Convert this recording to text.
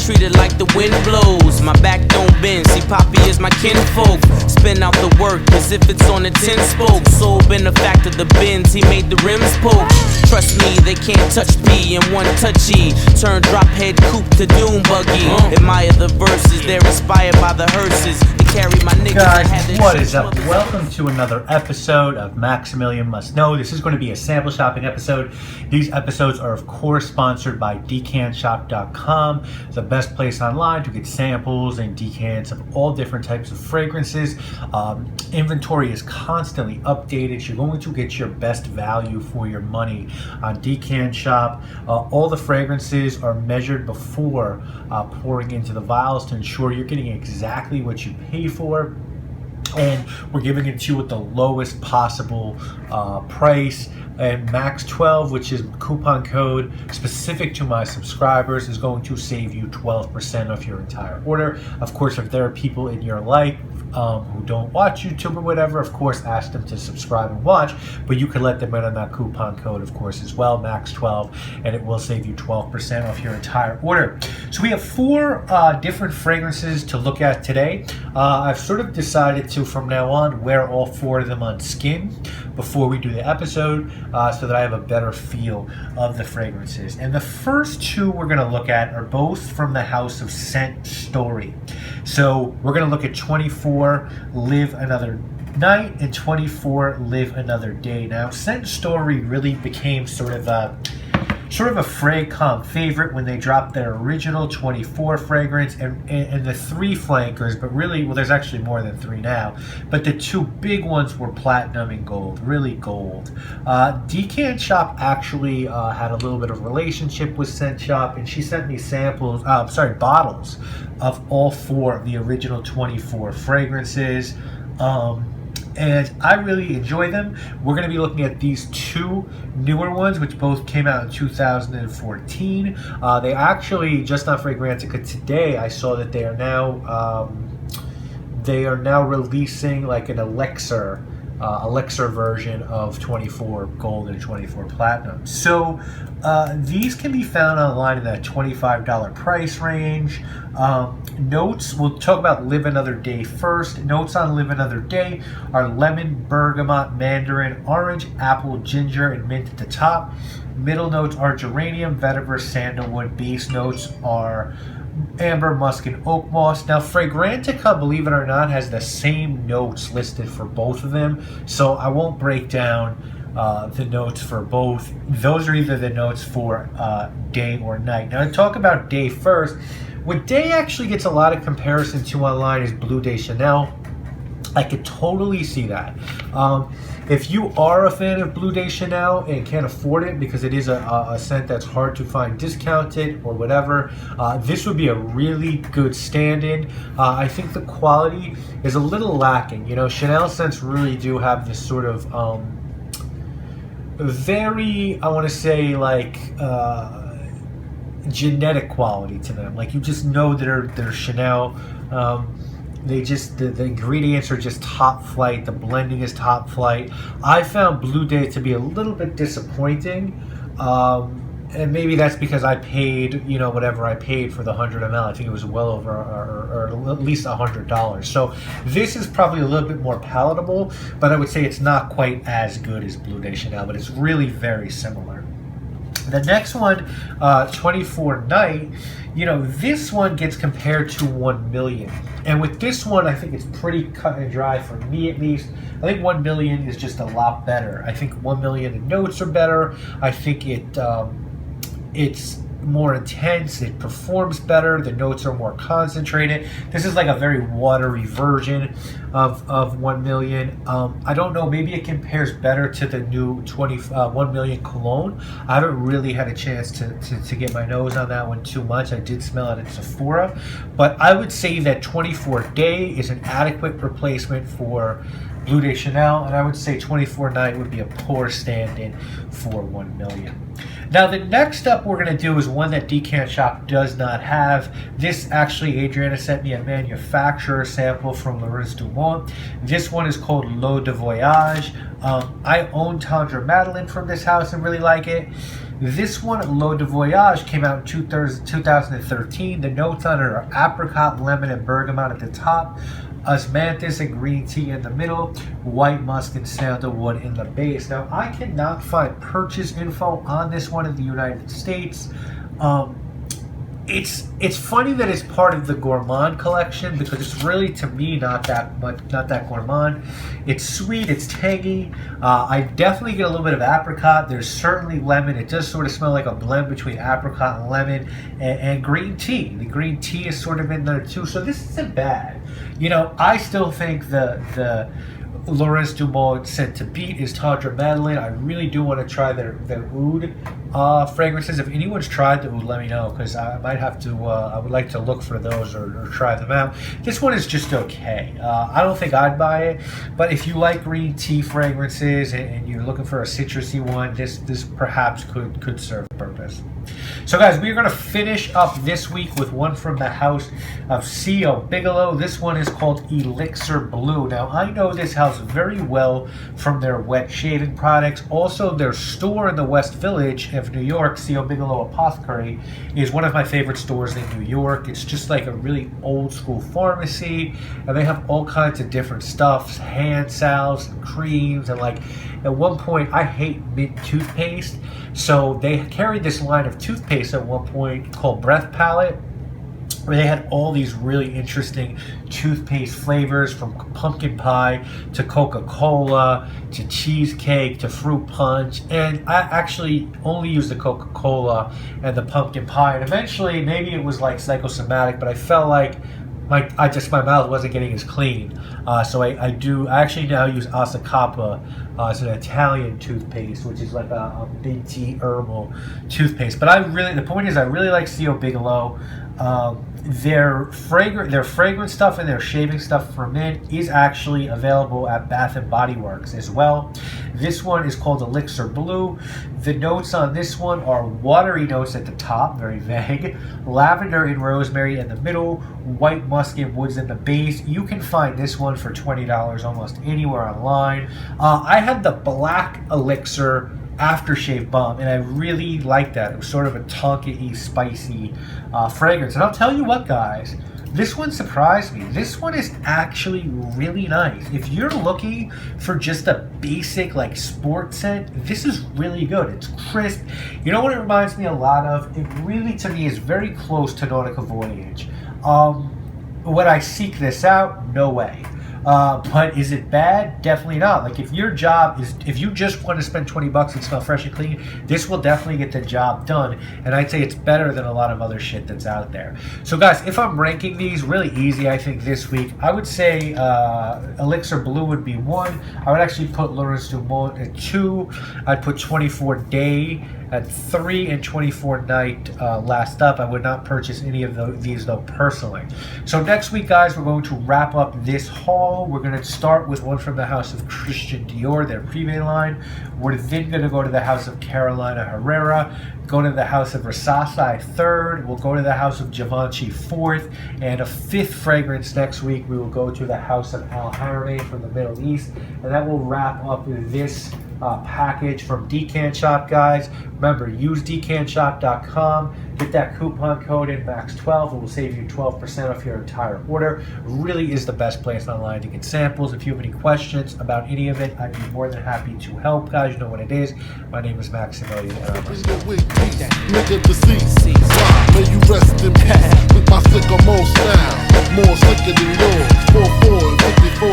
treat it like the wind blows. My back don't bend, see Poppy is my kinfolk. Spin out the work as if it's on a 10 spoke. So benefactor the bends, he made the rims poke. Trust me, they can't touch me in one touchy. Turn drop head coupe to doom buggy. Admire the verses, they're inspired by the hearses. They carry my niggas. Guys, what is up? Welcome to another episode of Maximilian Must Know. This is going to be a sample shopping episode. These episodes are of course sponsored by decantshop.com, the best place online to get samples and decants of all different types of fragrances. Inventory is constantly updated. You're going to get your best value for your money on Decant Shop. All the fragrances are measured before pouring into the vials to ensure you're getting exactly what you pay for. And we're giving it to you at the lowest possible price. And Max 12, which is coupon code specific to my subscribers, is going to save you 12% off your entire order. Of course, if there are people in your life who don't watch YouTube or whatever, of course, ask them to subscribe and watch, but you can let them in on that coupon code, of course, as well, Max 12, and it will save you 12% off your entire order. So we have four different fragrances to look at today. I've sort of decided to, from now on, wear all four of them on skin before we do the episode, so that I have a better feel of the fragrances. And the first two we're going to look at are both from the house of Scent Story. So we're going to look at 24 Live Another Night and 24 Live Another Day. Now, Scent Story really became sort of a Fragcom favorite when they dropped their original 24 fragrance and the three flankers, but really, well, there's actually more than three now, but the two big ones were platinum and gold, really gold. Decant Shop actually had a little bit of relationship with Scent Shop, and she sent me bottles of all four of the original 24 fragrances. And I really enjoy them. We're going to be looking at these two newer ones, which both came out in 2014. They actually, just on Fragrantica today, I saw that they are now releasing like an Elixir version of 24 gold and 24 platinum. So these can be found online in that $25 price range. Notes, we'll talk about Live Another Day first. Notes on Live Another Day are lemon, bergamot, mandarin, orange, apple, ginger, and mint at the top. Middle notes are geranium, vetiver, sandalwood. Base notes are amber, musk, and oak moss. Now, Fragrantica, believe it or not, has the same notes listed for both of them, so I won't break down the notes for both. Those are either the notes for day or night. Now, to talk about day first, what day actually gets a lot of comparison to online is Bleu de Chanel. I could totally see that. If you are a fan of Bleu de Chanel and can't afford it because it is a scent that's hard to find discounted or whatever, this would be a really good stand-in. I think the quality is a little lacking. You know, Chanel scents really do have this sort of very, I want to say, like genetic quality to them. Like, you just know they're Chanel. The ingredients are just top flight. The blending is top flight. I found Bleu de to be a little bit disappointing, and maybe that's because I paid, whatever I paid for the 100 ml. I think it was well over, or at least $100. So this is probably a little bit more palatable, but I would say it's not quite as good as Bleu de Chanel, but it's really very similar. The next one, 24 Night, this one gets compared to 1 Million. And with this one, I think it's pretty cut and dry for me, at least. I think 1 Million is just a lot better. I think 1 Million, the notes are better. I think it's more intense, it performs better, the notes are more concentrated. This is like a very watery version of 1 Million. I don't know, maybe it compares better to the new 1 Million cologne. I haven't really had a chance to get my nose on that one too much. I did smell it at Sephora, but I would say that 24 Day is an adequate replacement for Bleu de Chanel, and I would say 24 Night would be a poor stand-in for 1 Million. Now, the next up we're going to do is one that Decant Shop does not have. This actually, Adriana sent me a manufacturer sample from Laurence Dumont. This one is called L'Eau de Voyage. I own Tendre Madeleine from this house and really like it. This one, L'Eau de Voyage, came out in 2013. The notes on it are apricot, lemon, and bergamot at the top, osmanthus and green tea in the middle, white musk and sandalwood in the base. Now, I cannot find purchase info on this one in the United States. It's funny that it's part of the gourmand collection because it's really, to me, not that gourmand. It's sweet, it's tangy. I definitely get a little bit of apricot. There's certainly lemon. It does sort of smell like a blend between apricot and lemon and green tea. The green tea is sort of in there too. So this isn't bad. You know, I still think the Laurence Dumont Scent to Beat is Tundra Madeleine. I really do want to try their oud fragrances. If anyone's tried the oud, let me know because I might have to. I would like to look for those or try them out. This one is just okay. I don't think I'd buy it, but if you like green tea fragrances and you're looking for a citrusy one, this perhaps could serve a purpose. So guys, we're going to finish up this week with one from the house of C.O. Bigelow. This one is called Elixir Blue. Now, I know this house very well from their wet shaving products. Also, their store in the West Village of New York, C.O. Bigelow Apothecary, is one of my favorite stores in New York. It's just like a really old school pharmacy, and they have all kinds of different stuffs, hand salves and creams, and like at one point, I hate mint toothpaste, so they carried this line of toothpaste at one point called Breath Palette, where they had all these really interesting toothpaste flavors, from pumpkin pie to Coca-Cola to cheesecake to fruit punch. And I actually only used the Coca-Cola and the pumpkin pie, and eventually maybe it was like psychosomatic, but I felt like my mouth wasn't getting as clean. So I actually now use Asacapa as an Italian toothpaste, which is like a minty herbal toothpaste. But the point is, I really like C.O. Bigelow. Their fragrance stuff and their shaving stuff for men is actually available at Bath and Body Works as well. This one is called Elixir Blue. The notes on this one are watery notes at the top, very vague, lavender and rosemary in the middle, white musk and woods in the base. You can find this one for $20 almost anywhere online. I had the black Elixir aftershave balm, and I really liked that. It was sort of a tonka-y, spicy fragrance. And I'll tell you what, guys, this one surprised me. This one is actually really nice. If you're looking for just a basic like sport scent, this is really good. It's crisp. You know what it reminds me a lot of? It really, to me, is very close to Nautica Voyage. Would I seek this out? No way. But is it bad? Definitely not. Like, if your job is, if you just want to spend $20 and smell fresh and clean, this will definitely get the job done. And I'd say it's better than a lot of other shit that's out there. So guys, if I'm ranking these, really easy, I think this week, I would say Elixir Blue would be 1. I would actually put Laurence Dumont at 2. I'd put 24 Day at 3 and 24 Night last up. I would not purchase any of these though personally. So next week, guys, we're going to wrap up this haul. We're going to start with one from the house of Christian Dior, their Privé line. We're then going to go to the house of Carolina Herrera, go to the house of Rasasi 3rd, we'll go to the house of Givenchy 4th, and a 5th fragrance next week. We will go to the house of Al Haramain from the Middle East, and that will wrap up this package from Decant Shop, guys. Remember, use decantshop.com. Get that coupon code in MAX12. It will save you 12% off your entire order. Really is the best place online to get samples. If you have any questions about any of it, I'd be more than happy to help, guys. You know what it is. My name is Maximilian. Nigga deceased. May you rest in peace with my sycamore style. More sicker than yours. 44 and 54